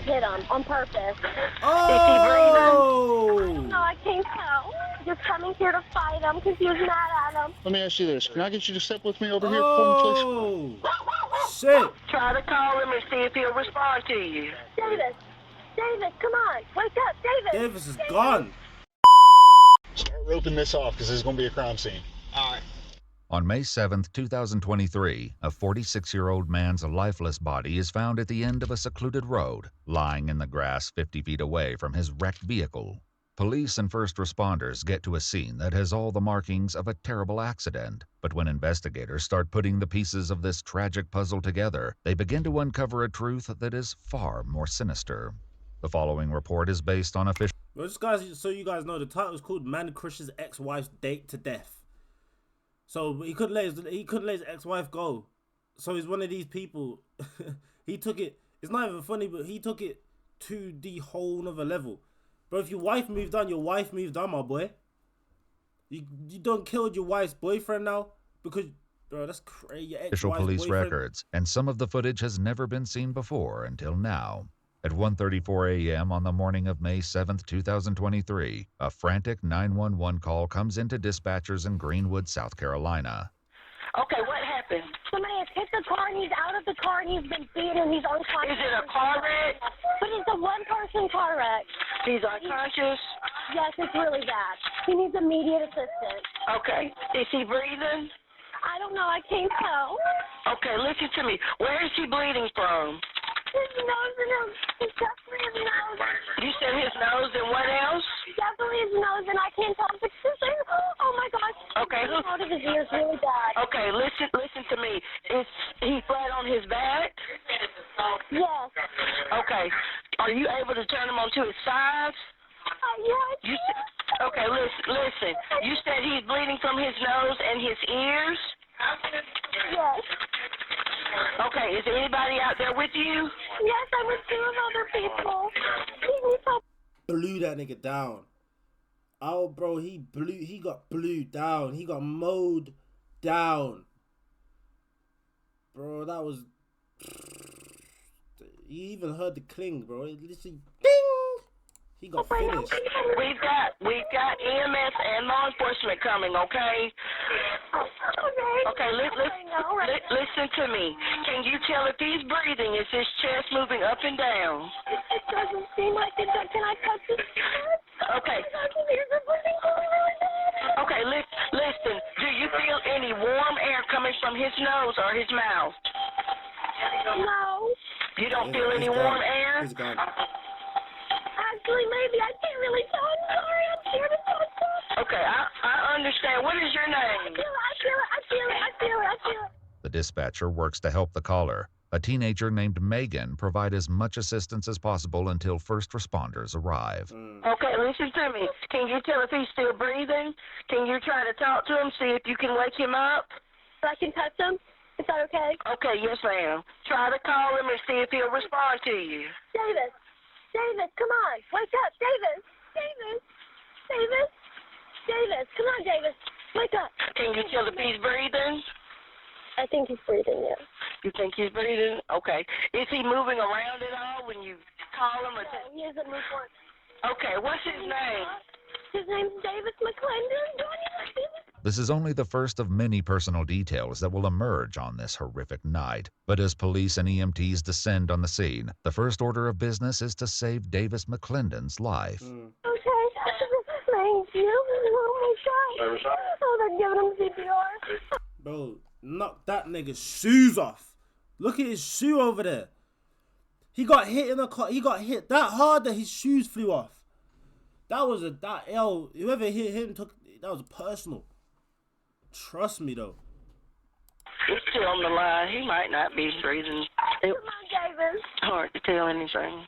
hit him on purpose. Oh! Is he breathing? I don't know. I can't tell. Just coming here to fight him because he was mad at him. Let me ask you this. Can I get you to step with me over here for me, Oh! Shit! Try to call him and see if he'll respond to you. Davis, come on. Wake up, Davis. Davis is gone. Start roping this off because this is going to be a crime scene. All right. On May 7, 2023, a 46-year-old man's lifeless body is found at the end of a secluded road, lying in the grass 50 feet away from his wrecked vehicle. Police and first responders get to a scene that has all the markings of a terrible accident. But when investigators start putting the pieces of this tragic puzzle together, they begin to uncover a truth that is far more sinister. The following report is based on official... Well, just guys, so you guys know, the title is called "Man Crushes Ex-Wife's Date to Death." So he couldn't let his ex-wife go. So he's one of these people. He took it. It's not even funny, but he took it to the whole nother level. Bro, if your wife moved on, your wife moved on, my boy. You done killed your wife's boyfriend now because, bro, that's crazy. Your Official police boyfriend. records, and some of the footage has never been seen before until now. At 1:34 a.m. on the morning of May 7, 2023, a frantic 911 call comes into dispatchers in Greenwood, South Carolina. Okay, what happened? Somebody has hit the car and he's out of the car and he's been beaten. He's unconscious. Is it a car wreck? But it's a one-person car wreck. He's unconscious? Yes, it's really bad. He needs immediate assistance. Okay. Is he breathing? I don't know. I can't tell. Okay, listen to me. Where is he bleeding from? His nose and his definitely his nose. You said his nose and what else? Definitely his nose, and I can't tell if it's his ear. Oh my gosh. Okay. It's out of his ears really bad. Okay, listen to me. Is he flat on his back? Yes. Okay. Are you able to turn him onto his sides? Yeah. Okay, listen. You said he's bleeding from his nose and his ears? Yes. Okay, is anybody out there with you? Yes, I'm with two of other people. He needs help. Blew that nigga down. Oh, bro, he got blew down. He got mowed down. Bro, that was... You even heard the cling, bro. It literally... Ding! He got finished. We've got EMS and law enforcement coming, okay? Okay, listen to me. Can you tell if he's breathing? Is his chest moving up and down? It doesn't seem like it. Can I touch his chest? Okay. His ears are bleeding really bad. Okay, listen. Do you feel any warm air coming from his nose or his mouth? No. You don't feel any warm air? He's gone. Actually, maybe. I can't really tell. I'm sorry. I'm scared to touch him. Okay, I understand. What is your name? I feel it. The dispatcher works to help the caller. A teenager named Megan provides as much assistance as possible until first responders arrive. Okay, listen to me. Can you tell if he's still breathing? Can you try to talk to him, see if you can wake him up? I can touch him? Is that okay? Okay, yes, ma'am. Try to call him and see if he'll respond to you. Davis, come on. Wake up, Davis, come on, Davis. Wake up. Can you tell if he's breathing? I think he's breathing, yeah. You think he's breathing? Okay. Is he moving around at all when you call him? No, he isn't moving forward. Okay, what's his name? His name's Davis McClendon. Do I need to see this? This is only the first of many personal details that will emerge on this horrific night. But as police and EMTs descend on the scene, the first order of business is to save Davis McClendon's life. Okay. Thank you. Oh my God. Oh, they're giving him CPR. Bro, knock that nigga's shoes off. Look at his shoe over there. He got hit in the car. He got hit that hard that his shoes flew off. Whoever hit him that was personal. Trust me though. He's still on the line. He might not be breathing. Come on, Davis. Hard to tell anything.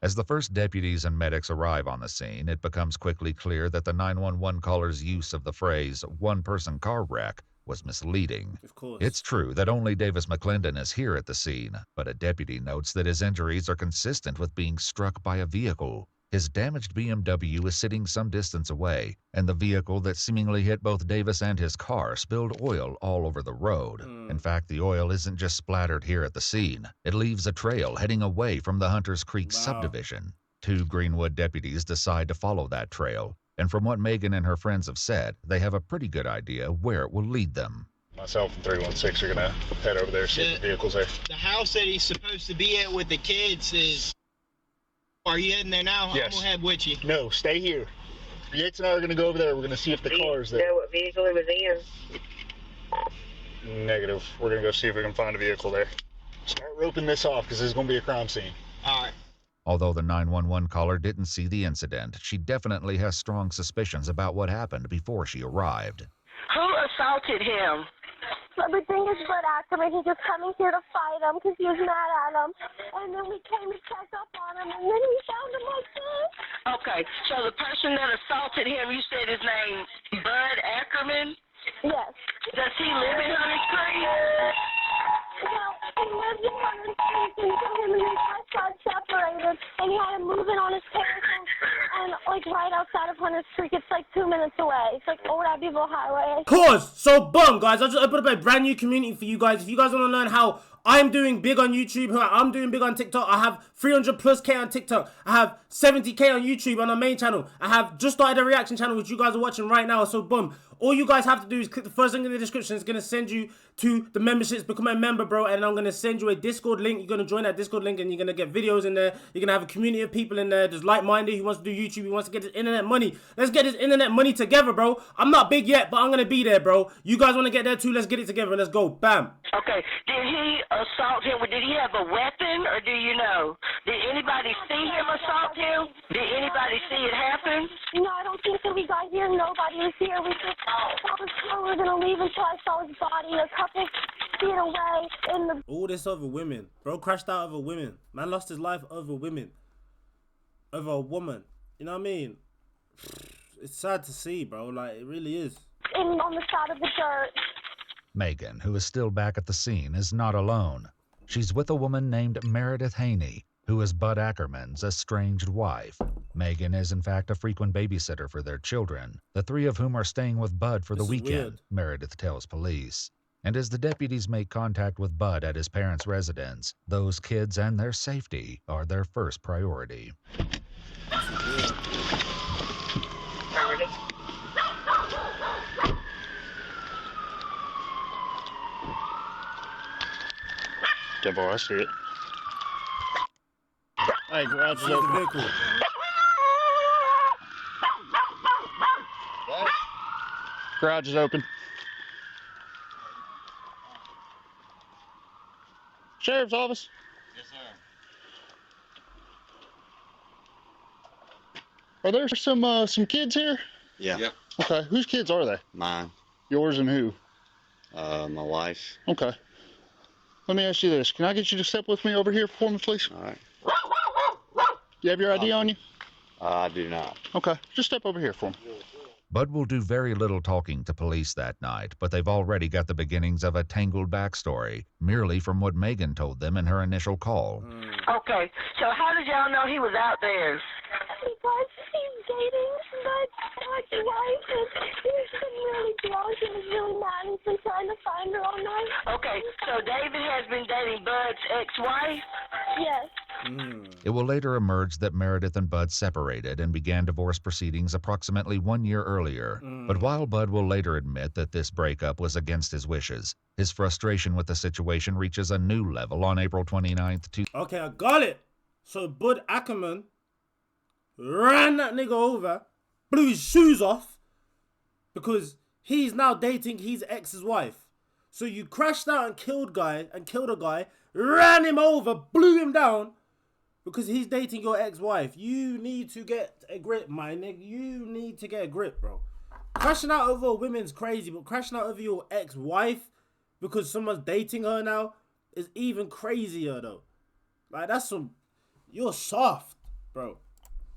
As the first deputies and medics arrive on the scene, it becomes quickly clear that the 911 caller's use of the phrase one-person car wreck was misleading. Of course. It's true that only Davis McClendon is here at the scene, but a deputy notes that his injuries are consistent with being struck by a vehicle. His damaged BMW is sitting some distance away, and the vehicle that seemingly hit both Davis and his car spilled oil all over the road. In fact, the oil isn't just splattered here at the scene. It leaves a trail heading away from the Hunters Creek subdivision. 2 Greenwood deputies decide to follow that trail, and from what Megan and her friends have said, they have a pretty good idea where it will lead them. Myself and 316 are going to head over there, see if the vehicle's there. The house that he's supposed to be at with the kids is... Are you heading there now? Yes. I'm going to head with you. No, stay here. Yates and I are going to go over there. We're going to see if the car's there. You know what vehicle it was in? Negative. We're going to go see if we can find a vehicle there. Start roping this off because this is going to be a crime scene. All right. Although the 911 caller didn't see the incident, she definitely has strong suspicions about what happened before she arrived. Who assaulted him? Everything is Bud Ackerman. He's just coming here to fight him because he was mad at him. And then we came to check up on him, and then we found him like this. Okay, so the person that assaulted him, you said his name, Bud Ackerman? Yes. Does he live in Hunters Creek? Well, he lived in Hunters Creek until him and his wife got separated, and he had him moving on his parents' and like right outside of Hunters Creek. It's like 2 minutes away. It's like Old Abbeville Highway. Pause. So boom, guys, I just opened up a brand new community for you guys. If you guys want to learn how I'm doing big on YouTube, how I'm doing big on TikTok, I have 300+ on TikTok. I have 70K on YouTube on our main channel. I have just started a reaction channel which you guys are watching right now. So boom, all you guys have to do is click the first link in the description. It's going to send you to the memberships. Become a member, bro. And I'm going to send you a Discord link. You're going to join that Discord link and you're going to get videos in there. You're going to have a community of people in there. There's like-minded who wants to do YouTube. Who wants to get this internet money. Let's get this internet money together, bro. I'm not big yet, but I'm going to be there, bro. You guys want to get there too? Let's get it together. Let's go. Bam. Okay, did he assault him? Did he have a weapon, or do you know? Did anybody see him assault him? Did anybody see it happen? No, I don't think so. We got here. Nobody was here. We just thought we were going to leave until I saw his body a couple feet away in the... All this over women. Bro crashed out over women. Man lost his life over women. Over a woman. You know what I mean? It's sad to see, bro. Like, it really is. On the side of the dirt. Megan, who is still back at the scene, is not alone. She's with a woman named Meredith Haney, who is Bud Ackerman's estranged wife. Megan is in fact a frequent babysitter for their children, the 3 of whom are staying with Bud for the weekend, weird. Meredith tells police. And as the deputies make contact with Bud at his parents' residence, those kids and their safety are their first priority. Okay, boy, I see it. Hey, garage is Where's the open. vehicle? Garage is open. Sheriff's office. Yes, sir. Are there some kids here? Yeah. Yep. Okay, whose kids are they? Mine. Yours and who? My wife. Okay. Let me ask you this. Can I get you to step with me over here for me, please? All right. You have your ID on you? I do not. Okay, just step over here for me. Bud will do very little talking to police that night, but they've already got the beginnings of a tangled backstory, merely from what Megan told them in her initial call. Okay, so how did y'all know he was out there? Because he's dating my wife, and he's been really jealous. He was really mad. He's been trying to find her all night. Okay, so David has been dating Bud's ex-wife? Yes. It will later emerge that Meredith and Bud separated and began divorce proceedings approximately 1 year earlier. But while Bud will later admit that this breakup was against his wishes, his frustration with the situation reaches a new level on April 29th. Okay, I got it. So Bud Ackerman ran that nigga over, blew his shoes off, because he's now dating his ex's wife. So you crashed out and killed a guy, ran him over, blew him down, because he's dating your ex-wife. You need to get a grip, my nigga. You need to get a grip, bro. Crashing out over a woman's crazy, but crashing out over your ex-wife because someone's dating her now is even crazier, though. Like, that's some... You're soft, bro.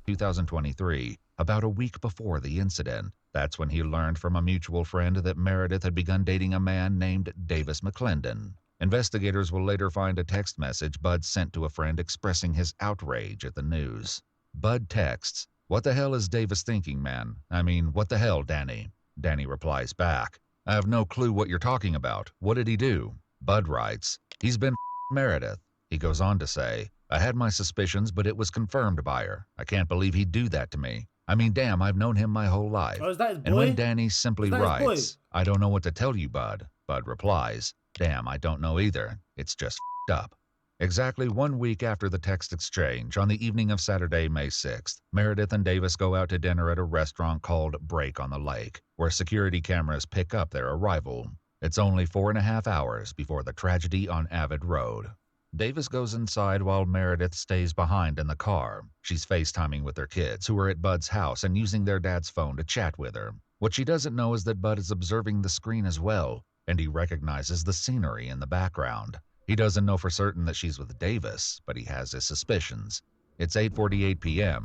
2023, about a week before the incident. That's when he learned from a mutual friend that Meredith had begun dating a man named Davis McClendon. Investigators will later find a text message Bud sent to a friend expressing his outrage at the news. Bud texts, "What the hell is Davis thinking, man? I mean, what the hell, Danny?" Danny replies back, "I have no clue what you're talking about. What did he do?" Bud writes, "He's been Meredith." He goes on to say, "I had my suspicions, but it was confirmed by her. I can't believe he'd do that to me. I mean, damn, I've known him my whole life." Oh, is that his boy? And when Danny simply Is that his boy? writes, "I don't know what to tell you, Bud," Bud replies, "Damn, I don't know either. It's just up." Exactly 1 week after the text exchange, on the evening of Saturday, May 6th, Meredith and Davis go out to dinner at a restaurant called Break on the Lake, where security cameras pick up their arrival. It's only 4.5 hours before the tragedy on Avid Road. Davis goes inside while Meredith stays behind in the car. She's FaceTiming with her kids, who are at Bud's house and using their dad's phone to chat with her. What she doesn't know is that Bud is observing the screen as well, and he recognizes the scenery in the background. He doesn't know for certain that she's with Davis, but he has his suspicions. It's 8:48 p.m.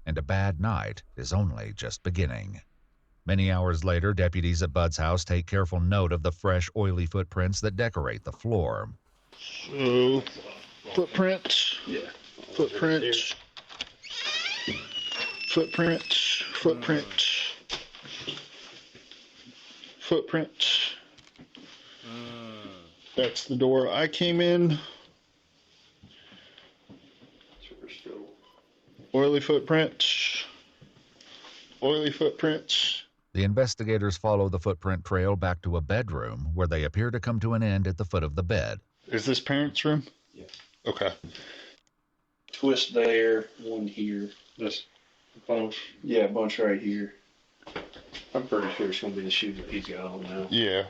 And a bad night is only just beginning. Many hours later, deputies at Bud's house take careful note of the fresh, oily footprints that decorate the floor. So, footprints. Yeah. Footprints. Footprints. Footprints. Footprints. That's the door I came in. Oily footprints. Oily footprints. The investigators follow the footprint trail back to a bedroom where they appear to come to an end at the foot of the bed. Is this parents' room? Yeah. Okay. Twist there, one here. This bunch? Yeah, a bunch right here. I'm pretty sure it's going to be the shoes that he's got on now. Yeah.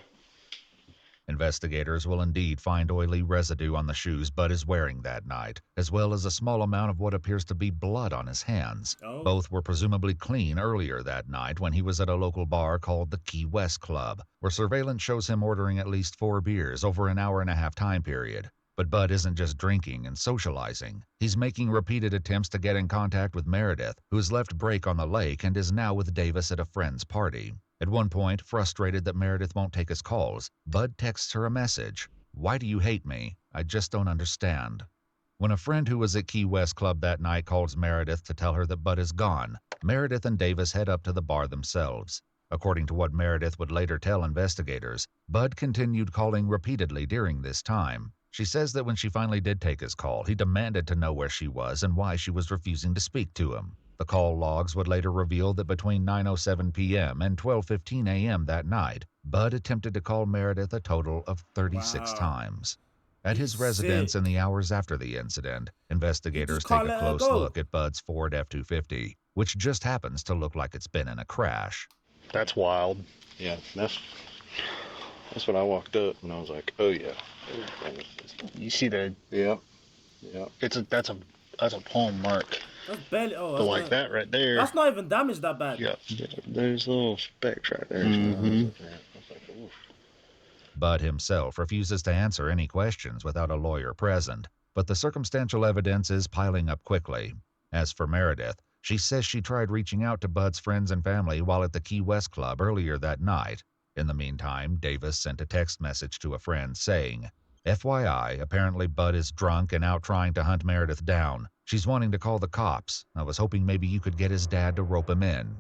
Investigators will indeed find oily residue on the shoes Bud is wearing that night, as well as a small amount of what appears to be blood on his hands. Oh. Both were presumably clean earlier that night when he was at a local bar called the Key West Club, where surveillance shows him ordering at least 4 beers over an hour-and-a-half time period. But Bud isn't just drinking and socializing. He's making repeated attempts to get in contact with Meredith, who's left Break on the Lake and is now with Davis at a friend's party. At one point, frustrated that Meredith won't take his calls, Bud texts her a message. "Why do you hate me? I just don't understand." When a friend who was at Key West Club that night calls Meredith to tell her that Bud is gone, Meredith and Davis head up to the bar themselves. According to what Meredith would later tell investigators, Bud continued calling repeatedly during this time. She says that when she finally did take his call, he demanded to know where she was and why she was refusing to speak to him. The call logs would later reveal that between 9:07 p.m. and 12:15 a.m. that night, Bud attempted to call Meredith a total of 36 times. At his residence in the hours after the incident, investigators take a close look at Bud's Ford F-250, which just happens to look like it's been in a crash. That's wild. Yeah, that's when I walked up and I was like, oh yeah. You see the? Yeah. That's a palm mark. That's barely. Oh, But like that right there. That's not even damaged that bad. Yeah. There's little specks right there. Bud himself refuses to answer any questions without a lawyer present, but the circumstantial evidence is piling up quickly. As for Meredith, she says she tried reaching out to Bud's friends and family while at the Key West Club earlier that night. In the meantime, Davis sent a text message to a friend saying, FYI, apparently Bud is drunk and out trying to hunt Meredith down. She's wanting to call the cops. I was hoping maybe you could get his dad to rope him in.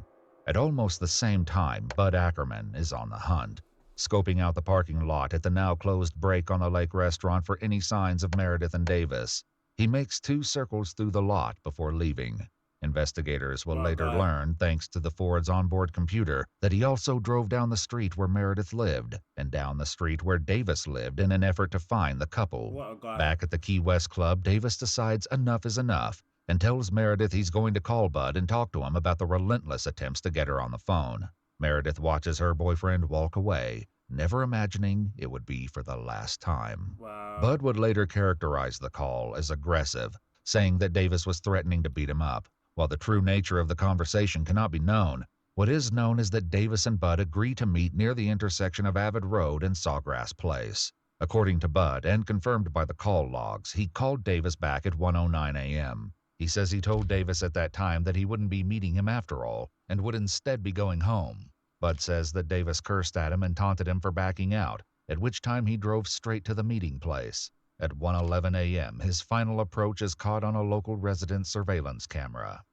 At almost the same time, Bud Ackerman is on the hunt, scoping out the parking lot at the now closed Break on the Lake restaurant for any signs of Meredith and Davis. He makes 2 circles through the lot before leaving. Investigators will later learn, thanks to the Ford's onboard computer, that he also drove down the street where Meredith lived and down the street where Davis lived in an effort to find the couple. Back at the Key West Club, Davis decides enough is enough and tells Meredith he's going to call Bud and talk to him about the relentless attempts to get her on the phone. Meredith watches her boyfriend walk away, never imagining it would be for the last time. Bud would later characterize the call as aggressive, saying that Davis was threatening to beat him up. While the true nature of the conversation cannot be known, what is known is that Davis and Bud agree to meet near the intersection of Avid Road and Sawgrass Place. According to Bud, and confirmed by the call logs, he called Davis back at 1:09 a.m. He says he told Davis at that time that he wouldn't be meeting him after all, and would instead be going home. Bud says that Davis cursed at him and taunted him for backing out, at which time he drove straight to the meeting place. At 1:11 a.m., his final approach is caught on a local resident's surveillance camera.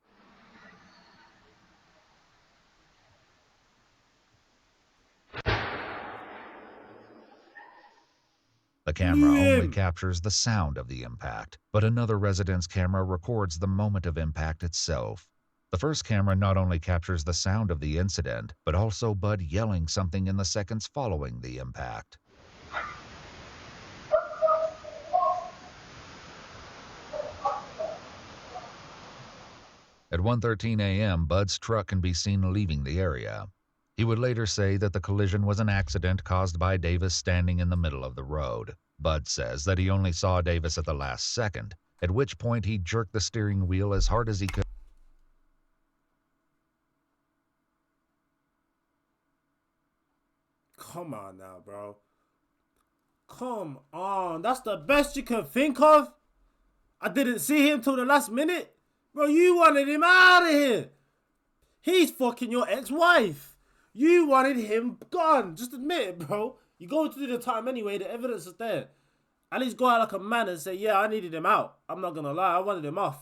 The camera only captures the sound of the impact, but another resident's camera records the moment of impact itself. The first camera not only captures the sound of the incident, but also Bud yelling something in the seconds following the impact. At 1:13 a.m., Bud's truck can be seen leaving the area. He would later say that the collision was an accident caused by Davis standing in the middle of the road. Bud says that he only saw Davis at the last second, at which point he jerked the steering wheel as hard as he could. Come on now, bro. Come on. That's the best you can think of? I didn't see him till the last minute? Bro, you wanted him out of here. He's fucking your ex-wife. You wanted him gone. Just admit it, bro. You go to do the time anyway. The evidence is there. At least go out like a man and say, yeah, I needed him out. I'm not going to lie. I wanted him off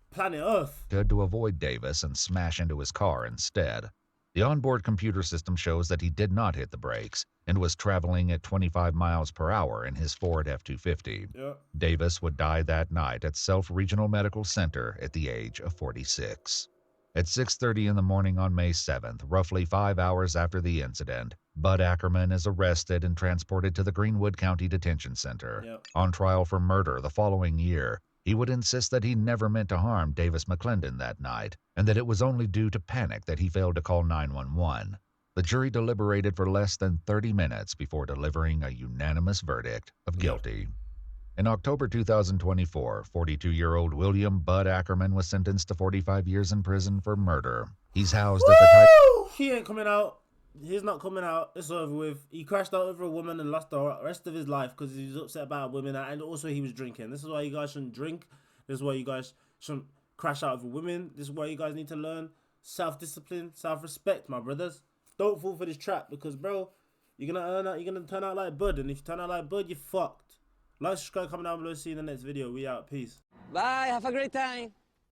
planet Earth. To avoid Davis and smash into his car instead. The onboard computer system shows that he did not hit the brakes and was traveling at 25 miles per hour in his Ford F-250. Yep. Davis would die that night at Self Regional Medical Center at the age of 46. At 6:30 in the morning on May 7th, roughly 5 hours after the incident, Bud Ackerman is arrested and transported to the Greenwood County Detention Center. Yep. On trial for murder the following year, he would insist that he never meant to harm Davis McClendon that night, and that it was only due to panic that he failed to call 911. The jury deliberated for less than 30 minutes before delivering a unanimous verdict of guilty. In October 2024, 42-year-old William Bud Ackerman was sentenced to 45 years in prison for murder. He's housed at the He ain't coming out. He's not coming out. It's over with. He crashed out over a woman and lost the rest of his life because he was upset about women, and also he was drinking. This is why you guys shouldn't drink. This is why you guys shouldn't crash out over women. This is why you guys need to learn self-discipline, self-respect, my brothers. Don't fall for this trap because, bro, you're gonna turn out like Bud, and if you turn out like Bud, you're fucked. Like, subscribe, comment down below. See you in the next video. We out. Peace. Bye. Have a great time.